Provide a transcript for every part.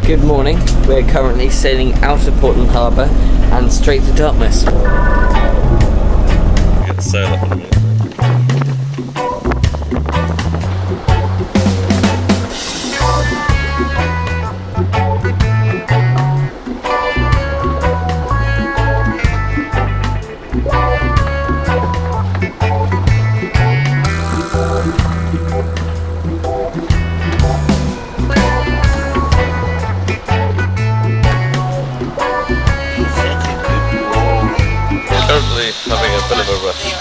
Good morning, we're currently sailing out of Portland Harbour and straight to Dartmouth. Get the sail up in a minute. Currently having a bit of a rush. 000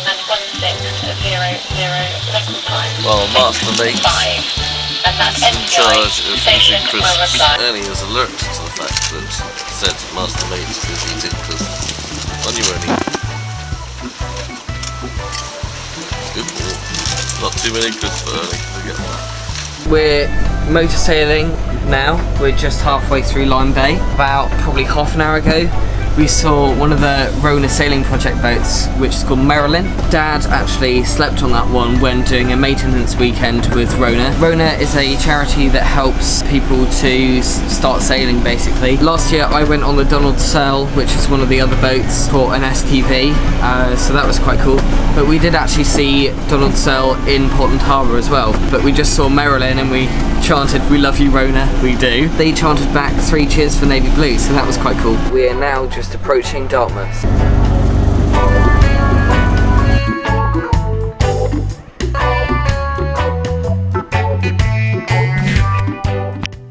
and 1600 local time. Well, Master Mate 5, and that's in charge of station eating will crisps. reply. Ernie is alert to the fact that said Master Mate is eating crisps. On you, Ernie. Good ball. Not too many crisps for Ernie, forget that. We're motor sailing now, we're just halfway through Lime Bay. About probably half an hour ago we saw one of the Rona sailing project boats, which is called Marilyn. Dad actually slept on that one when doing a maintenance weekend with Rona. Rona is a charity that helps people to start sailing basically. Last year I went on the Donald Searle, which is one of the other boats, for an STV, so that was quite cool. But we did actually see Donald Searle in Portland Harbour as well. But we just saw Marilyn and we chanted, "We love you, Rona, we do." They chanted back 3 cheers for Navy Blue, so that was quite cool. We are now just approaching Dartmouth.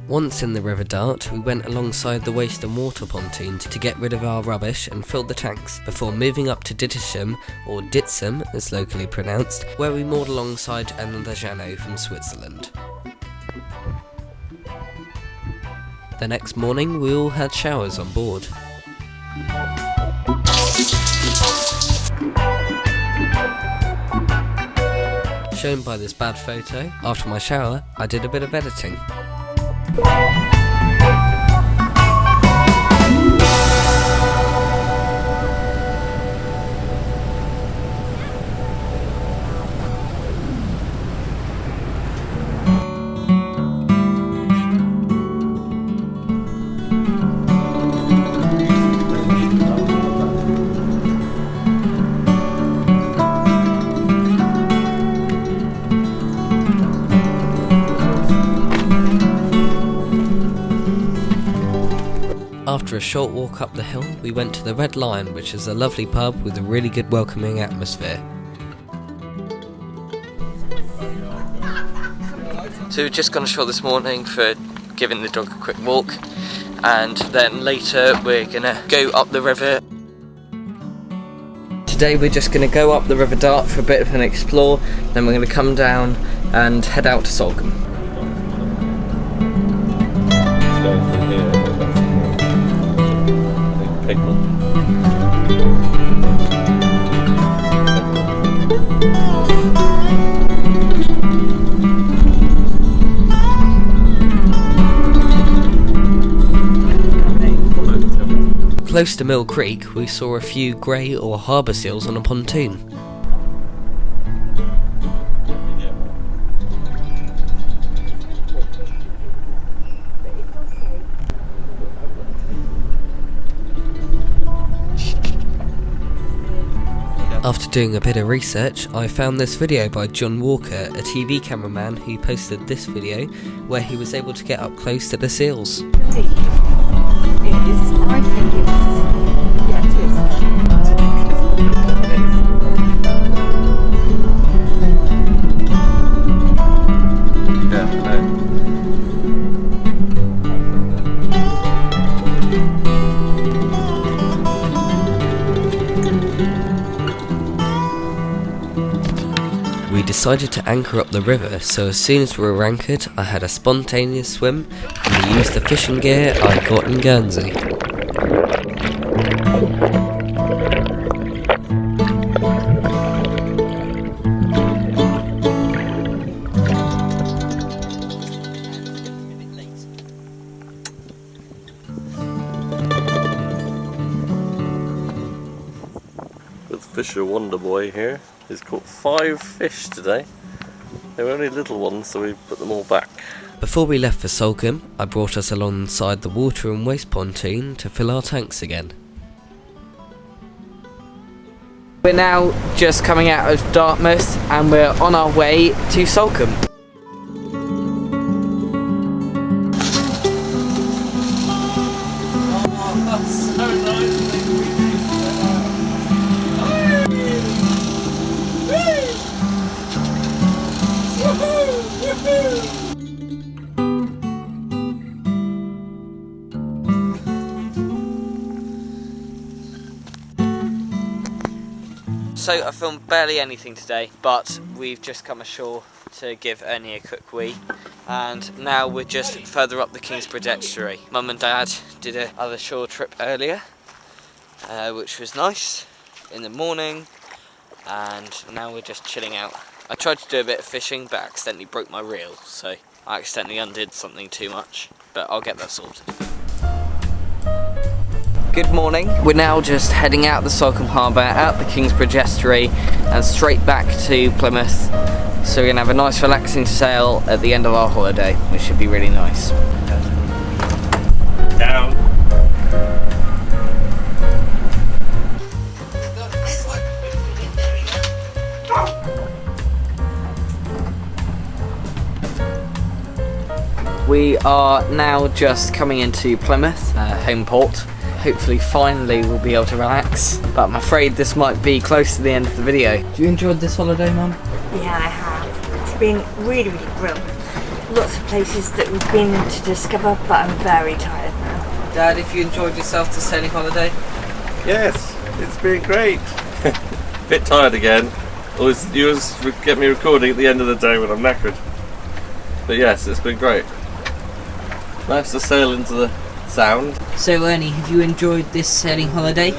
Once in the River Dart, we went alongside the waste and water pontoon to get rid of our rubbish and fill the tanks before moving up to Dittisham, or Ditsham as locally pronounced, where we moored alongside Anne the Jeannot from Switzerland. The next morning we all had showers on board. Shown by this bad photo, after my shower I did a bit of editing. After a short walk up the hill, we went to the Red Lion, which is a lovely pub with a really good welcoming atmosphere. So we're just gone ashore this morning for giving the dog a quick walk, and then later we're gonna go up the river. Today we're just gonna go up the River Dart for a bit of an explore, then we're gonna come down and head out to Salcombe. Close to Mill Creek, we saw a few grey or harbour seals on a pontoon. After doing a bit of research, I found this video by John Walker, a TV cameraman who posted this video where he was able to get up close to the seals. We decided to anchor up the river, so as soon as we were anchored, I had a spontaneous swim and we used the fishing gear I got in Guernsey. With Fisher Wonder Boy here. He's caught 5 fish today. They were only little ones, so we put them all back. Before we left for Salcombe, I brought us alongside the water and waste pontoon to fill our tanks again. We're now just coming out of Dartmouth and we're on our way to Salcombe. So I filmed barely anything today, but we've just come ashore to give Ernie a quick wee, and now we're just further up the Kingsbridge Estuary. Mum and Dad did a other shore trip earlier, which was nice in the morning, and now we're just chilling out. I tried to do a bit of fishing but accidentally broke my reel, so I accidentally undid something too much, but I'll get that sorted. Good morning. We're now just heading out the Salcombe Harbour, out the Kingsbridge Estuary and straight back to Plymouth. So we're going to have a nice relaxing sail at the end of our holiday, which should be really nice. Down. We are now just coming into Plymouth, home port. Hopefully finally we'll be able to relax, but I'm afraid this might be close to the end of the video. Do you enjoy this holiday, Mum? Yeah, I have. It's been really, really brilliant. Lots of places that we've been to discover, but I'm very tired now. Dad, have you enjoyed yourself this sailing holiday? Yes, it's been great. Bit tired again. You always get me recording at the end of the day when I'm knackered. But yes, it's been great. Nice to sail into the sound. So Ernie, have you enjoyed this sailing holiday?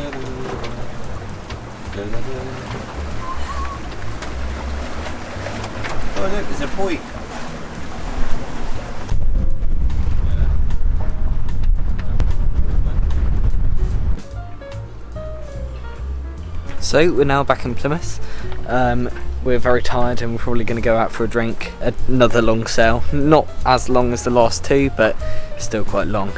Oh look, there's a buoy. So we're now back in Plymouth. We're very tired and we're probably going to go out for a drink. Another long sail. Not as long as the last two, but still quite long.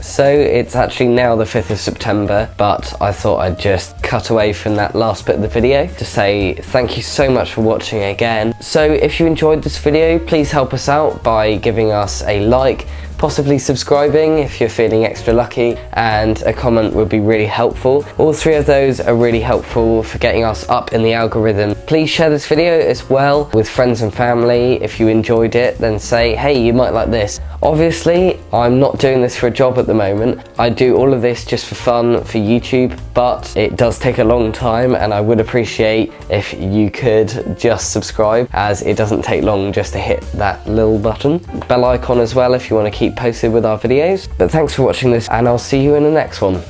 So it's actually now the 5th of September, but I thought I'd just cut away from that last bit of the video to say thank you so much for watching again. So if you enjoyed this video, please help us out by giving us a like, possibly subscribing if you're feeling extra lucky, and a comment would be really helpful. All three of those are really helpful for getting us up in the algorithm. Please share this video as well with friends and family. If you enjoyed it, then say, hey, you might like this. Obviously, I'm not doing this for a job at the moment. I do all of this just for fun for YouTube, but it does take a long time and I would appreciate if you could just subscribe, as it doesn't take long just to hit that little button. Bell icon as well if you want to keep posted with our videos. But thanks for watching this and I'll see you in the next one.